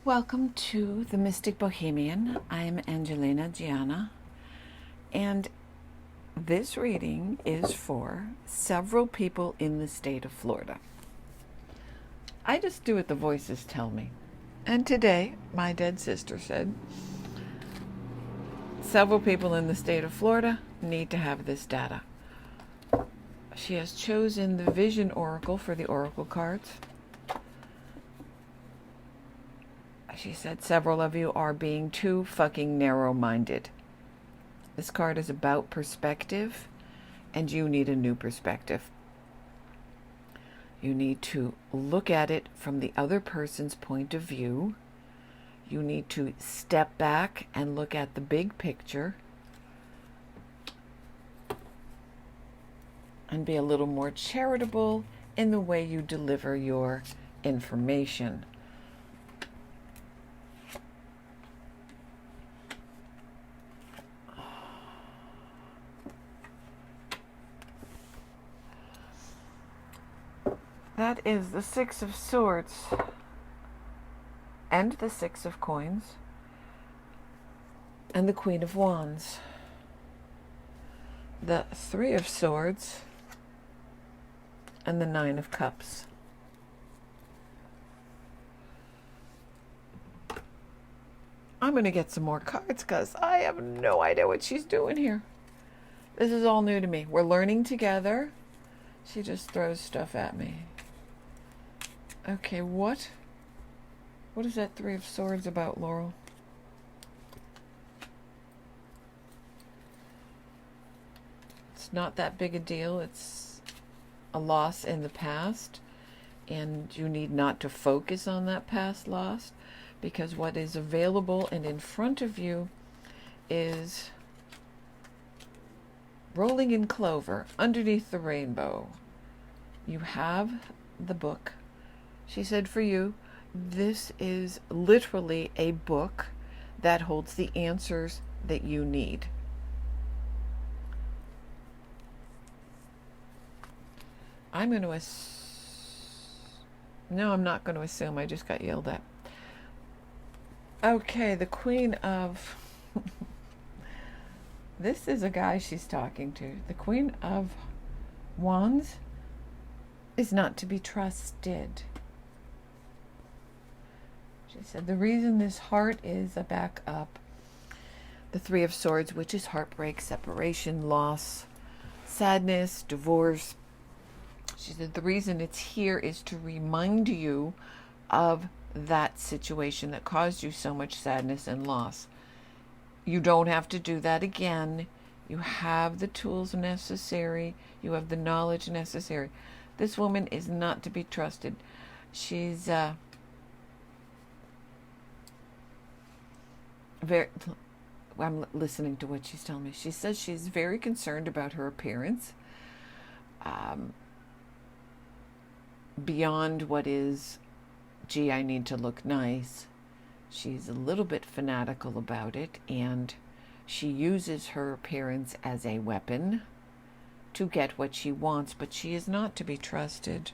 Welcome to the Mystic Bohemian. I am Angelina Gianna, and this reading is for several people in the state of Florida. I just do what the voices tell me. And today, my dead sister said, several people in the state of Florida need to have this data. She has chosen the Vision Oracle for the Oracle cards. She said several of you are being too fucking narrow-minded. This card is about perspective, and you need a new perspective. You need to look at it from the other person's point of view. You need to step back and look at the big picture and be a little more charitable in the way you deliver your information. That is the Six of Swords and the Six of Coins and the Queen of Wands. The Three of Swords and the Nine of Cups. I'm going to get some more cards because I have no idea what she's doing here. This is all new to me. We're learning together. She just throws stuff at me. Okay, what is that Three of Swords about, Laurel? It's not that big a deal. It's a loss in the past, and you need not to focus on that past loss, because what is available and in front of you is rolling in clover underneath the rainbow. You have the book. She said for you, this is literally a book that holds the answers that you need. I'm going to no, I'm not going to assume. I just got yelled at. Okay, the Queen of... This is a guy she's talking to. The Queen of Wands is not to be trusted. She said the reason this heart is a back up, the Three of Swords, which is heartbreak, separation, loss, sadness, divorce. She said the reason it's here is to remind you of that situation that caused you so much sadness and loss. You don't have to do that again. You have the tools necessary. You have the knowledge necessary. This woman is not to be trusted. She's I'm listening to what she's telling me. She says she's very concerned about her appearance. Beyond what is, gee, I need to look nice. She's a little bit fanatical about it, and she uses her appearance as a weapon to get what she wants, but she is not to be trusted.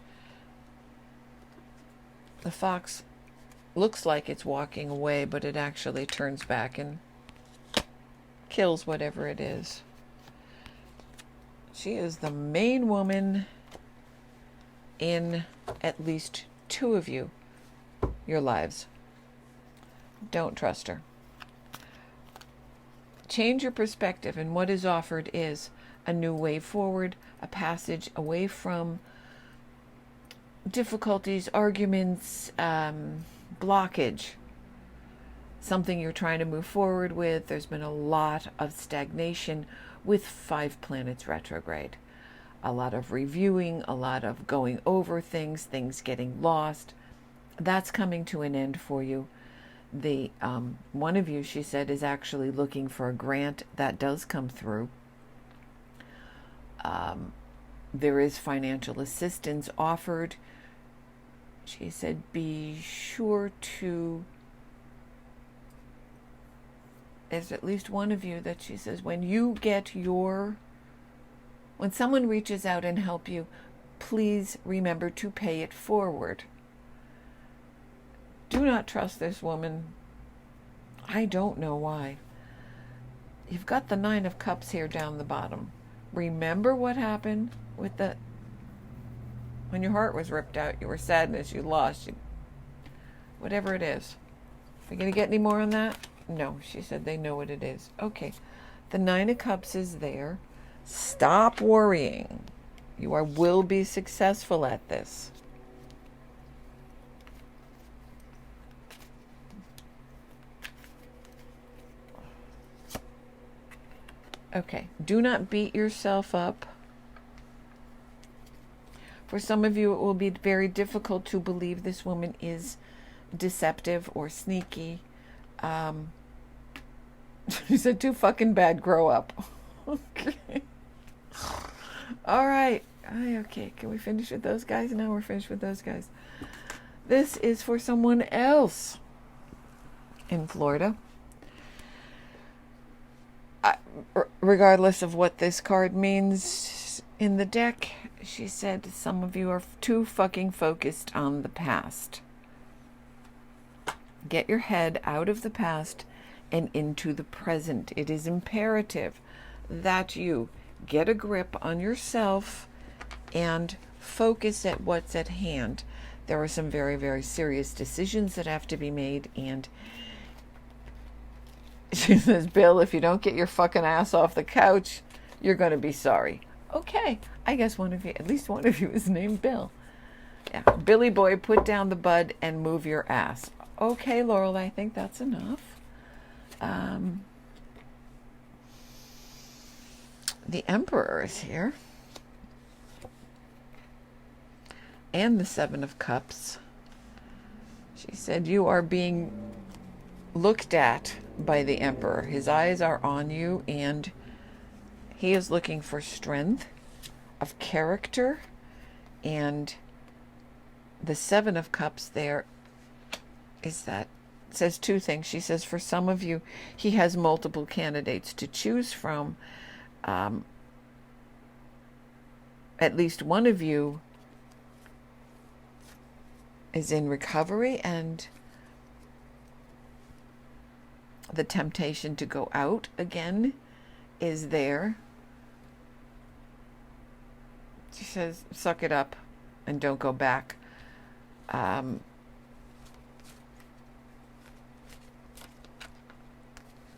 The fox looks like it's walking away, but it actually turns back and kills whatever it is. She is the main woman in at least two of your lives. Don't trust her. Change your perspective, and what is offered is a new way forward, a passage away from difficulties, arguments, blockage, something you're trying to move forward with. There's been a lot of stagnation with 5 planets retrograde. A lot of reviewing, a lot of going over things getting lost. That's coming to an end for you. The one of you, she said, is actually looking for a grant that does come through. There is financial assistance offered. She said, be sure to, there's at least one of you that she says, when someone reaches out and help you, please remember to pay it forward. Do do not trust this woman. I don't know why. You've got the 9 of Cups here down the bottom. Remember what happened with when your heart was ripped out, you were sadness, you lost, whatever it is. Are you going to get any more on that? No, she said they know what it is. Okay, the 9 of Cups is there. Stop worrying. You will be successful at this. Okay, do not beat yourself up. For some of you, it will be very difficult to believe this woman is deceptive or sneaky. She said, too fucking bad, grow up. Okay. All right. Okay, can we finish with those guys? No, we're finished with those guys. This is for someone else in Florida. Regardless of what this card means in the deck, she said some of you are too fucking focused on the past. Get your head out of the past and into the present. It is imperative that you get a grip on yourself and focus at what's at hand. There are some very, very serious decisions that have to be made, and she says, Bill, if you don't get your fucking ass off the couch, you're going to be sorry. Okay, I guess at least one of you is named Bill. Yeah, Billy boy, put down the bud and move your ass. Okay, Laurel, I think that's enough. The Emperor is here. And the 7 of Cups. She said, you are being looked at by the Emperor. His eyes are on you, and he is looking for strength of character. And the 7 of Cups there says 2 things. She says, for some of you, he has multiple candidates to choose from. At least one of you is in recovery, and the temptation to go out again is there. She says, suck it up and don't go back.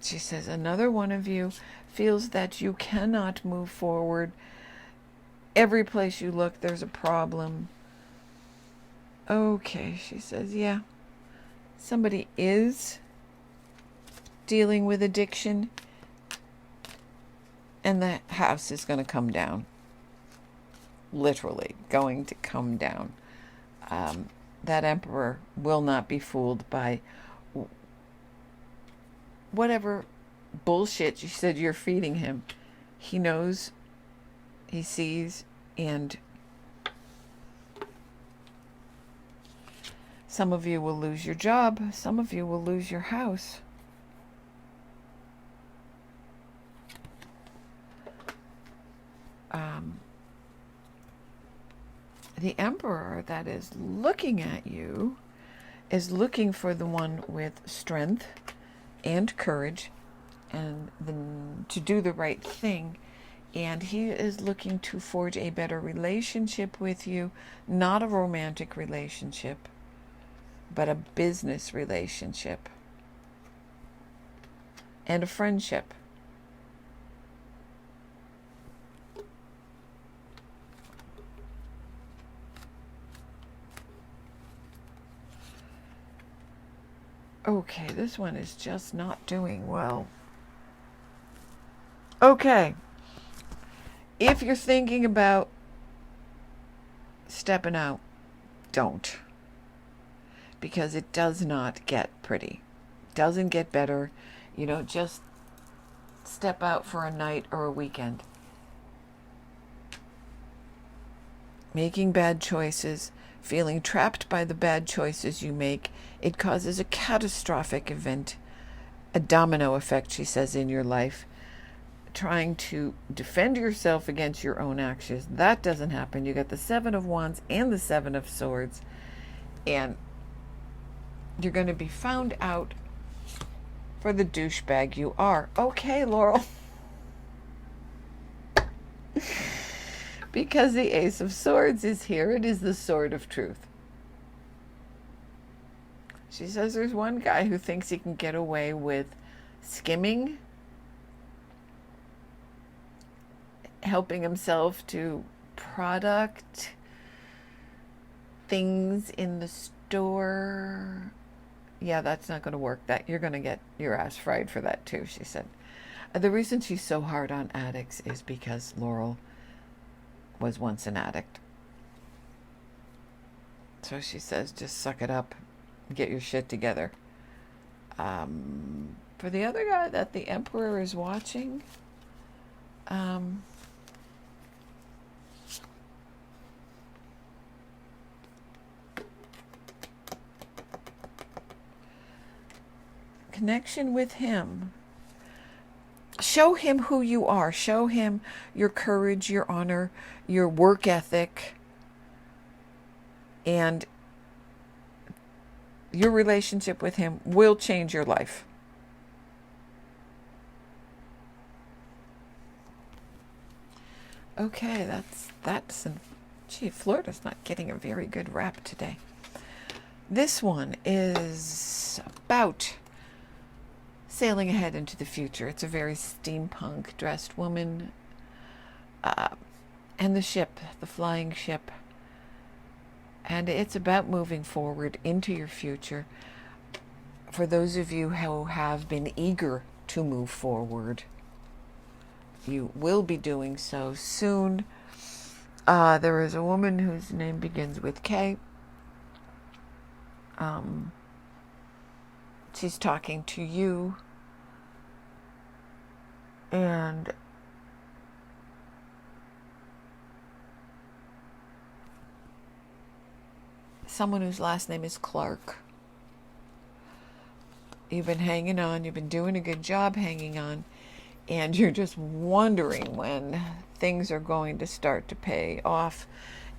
She says, another one of you feels that you cannot move forward. Every place you look, there's a problem. Okay, she says, yeah, somebody is dealing with addiction, and the house is going to come down. Literally going to come down. That Emperor will not be fooled by whatever bullshit you said you're feeding him. He knows, he sees, and some of you will lose your job. Some of you will lose your house. The Emperor that is looking at you is looking for the one with strength and courage and to do the right thing. And he is looking to forge a better relationship with you, not a romantic relationship, but a business relationship and a friendship. Okay, this one is just not doing well. Okay. If you're thinking about stepping out, don't. Because it does not get pretty. It doesn't get better. You don't just step out for a night or a weekend. Making bad choices, feeling trapped by the bad choices you make, it causes a catastrophic event, a domino effect, she says, in your life. Trying to defend yourself against your own actions, that doesn't happen. You got the 7 of Wands and the 7 of Swords, and You're going to be found out for the douchebag you are. Okay, Laurel. Because the Ace of Swords is here. It is the sword of truth. She says there's one guy who thinks he can get away with skimming, helping himself to product, things in the store. Yeah, that's not going to work. That you're going to get your ass fried for that too, she said. The reason she's so hard on addicts is because Laurel was once an addict. So she says, just suck it up, get your shit together. For the other guy that the Emperor is watching, connection with him. Show him who you are. Show him your courage, your honor, your work ethic, and your relationship with him will change your life. Okay, that's gee, Florida's not getting a very good rap today. This one is about sailing ahead into the future. It's a very steampunk dressed woman, and the ship, the flying ship. And it's about moving forward into your future. For those of you who have been eager to move forward, you will be doing so soon. There is a woman whose name begins with K. She's talking to you, and someone whose last name is Clark. You've been hanging on, you've been doing a good job hanging on, and you're just wondering when things are going to start to pay off,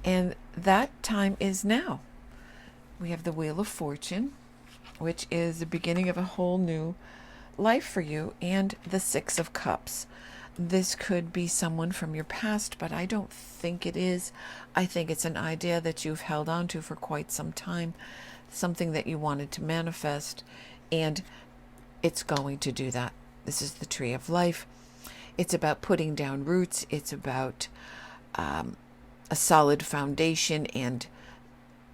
and that time is now. We have the Wheel of Fortune, which is the beginning of a whole new life for you, and the Six of Cups. This could be someone from your past, but I don't think it is. I think it's an idea that you've held on to for quite some time, something that you wanted to manifest, and it's going to do that. This is the Tree of Life. It's about putting down roots. It's about a solid foundation and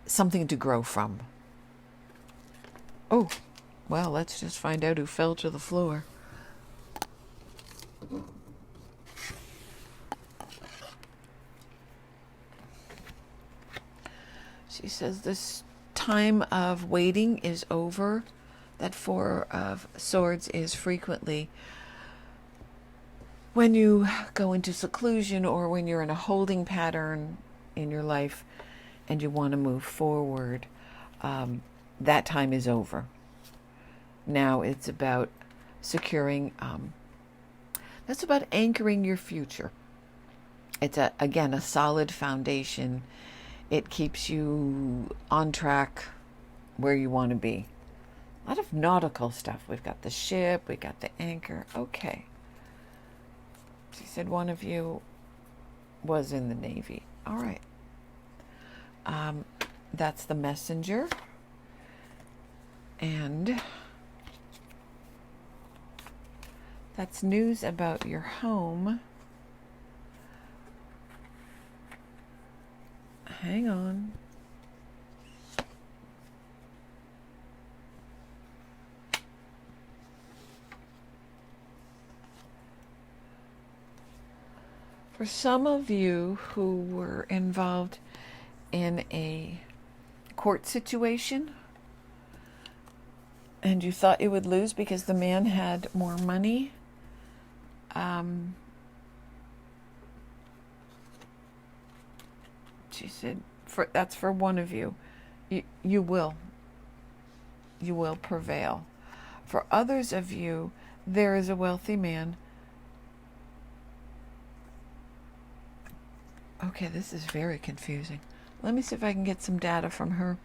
something to grow from. Oh, well, let's just find out who fell to the floor. She says this time of waiting is over. That Four of Swords is frequently when you go into seclusion or when you're in a holding pattern in your life and you want to move forward. That time is over. Now it's about securing, that's about anchoring your future. It's, again, a solid foundation. It keeps you on track where you want to be. A lot of nautical stuff. We've got the ship, we got the anchor. Okay. She said one of you was in the Navy. All right. That's the Messenger. And that's news about your home. Hang on. For some of you who were involved in a court situation and you thought you would lose because the man had more money, she said, that's for one of you. You will prevail. For others of you, there is a wealthy man. Okay, this is very confusing. Let me see if I can get some data from her.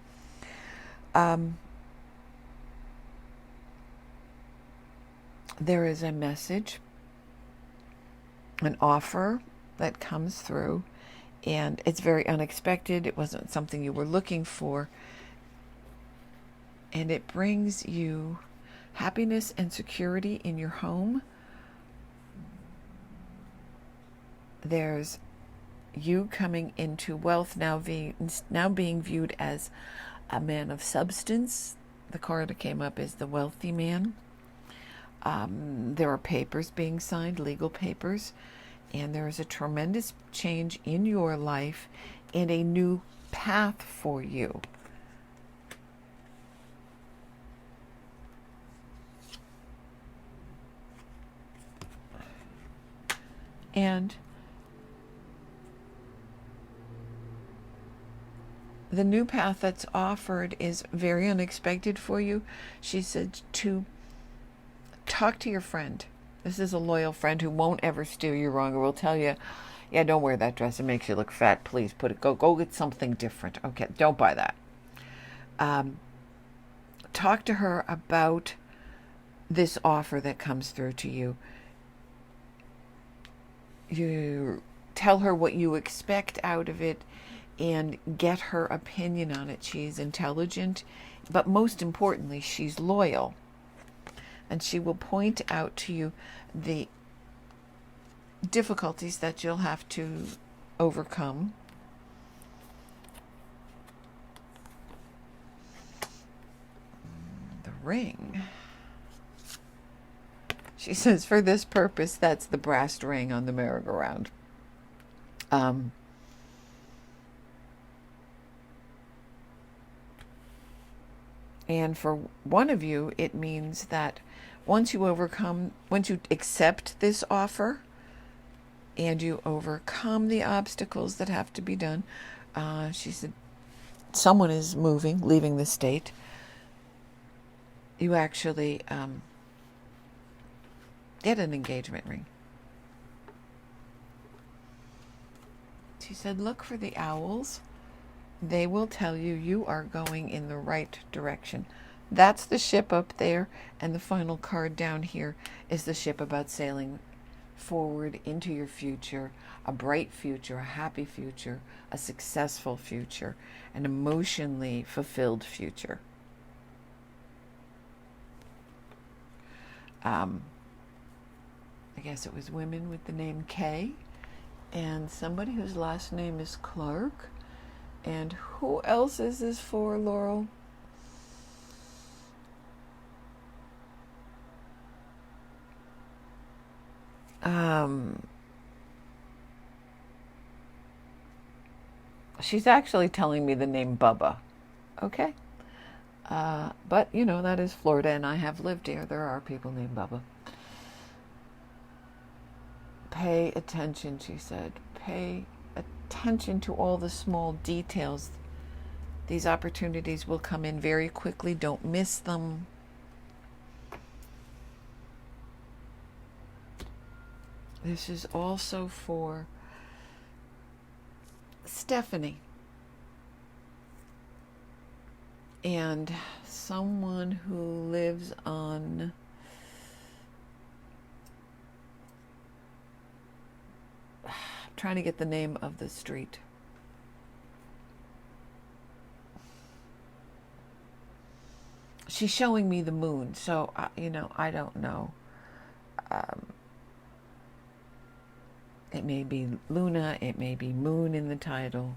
There is a message, an offer that comes through, and it's very unexpected. It wasn't something you were looking for, and it brings you happiness and security in your home. There's you coming into wealth now being viewed as a man of substance. The card that came up is the wealthy man. There are papers being signed, legal papers, and there is a tremendous change in your life and a new path for you. And the new path that's offered is very unexpected for you. She said to talk to your friend. This is a loyal friend who won't ever steer you wrong or will tell you, yeah, don't wear that dress. It makes you look fat. Please go get something different. Okay, don't buy that. Talk to her about this offer that comes through to you. You tell her what you expect out of it and get her opinion on it. She's intelligent, but most importantly, she's loyal. And she will point out to you the difficulties that you'll have to overcome. The ring. She says, for this purpose, that's the brass ring on the merry-go-round. And for one of you, it means that once you accept this offer and you overcome the obstacles that have to be done, she said, someone is leaving the state. You actually get an engagement ring. She said, look for the owls. They will tell you you are going in the right direction. That's the ship up there, and the final card down here is the ship about sailing forward into your future, a bright future, a happy future, a successful future, an emotionally fulfilled future. I guess it was women with the name Kay, and somebody whose last name is Clark. And who else is this for, Laurel? She's actually telling me the name Bubba. Okay. But, that is Florida, and I have lived here. There are people named Bubba. Pay attention, she said. Pay attention to all the small details. These opportunities will come in very quickly. Don't miss them. This is also for Stephanie and someone who lives on trying to get the name of the street. She's showing me the moon, so I don't know. It may be Luna, it may be Moon in the title.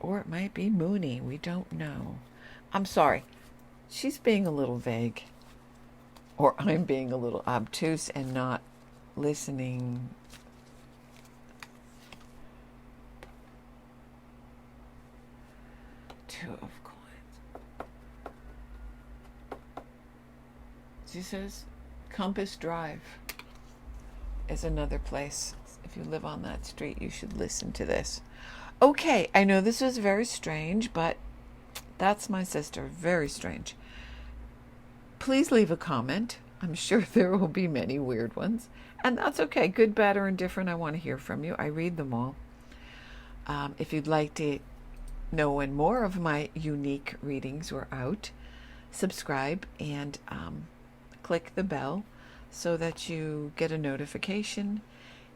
Or it might be Moony. We don't know. I'm sorry. She's being a little vague. Or I'm being a little obtuse and not listening. Two of coins. She says Compass Drive is another place. If you live on that street, you should listen to this. Okay, I know this was very strange, but that's my sister. Very strange. Please leave a comment. I'm sure there will be many weird ones. And that's okay. Good, bad, or indifferent. I want to hear from you. I read them all. If you'd like to know when more of my unique readings were out, subscribe and click the bell so that you get a notification.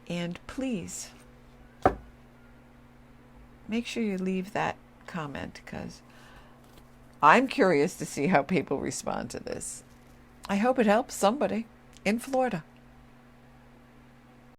And please make sure you leave that comment, because I'm curious to see how people respond to this. I hope it helps somebody in Florida.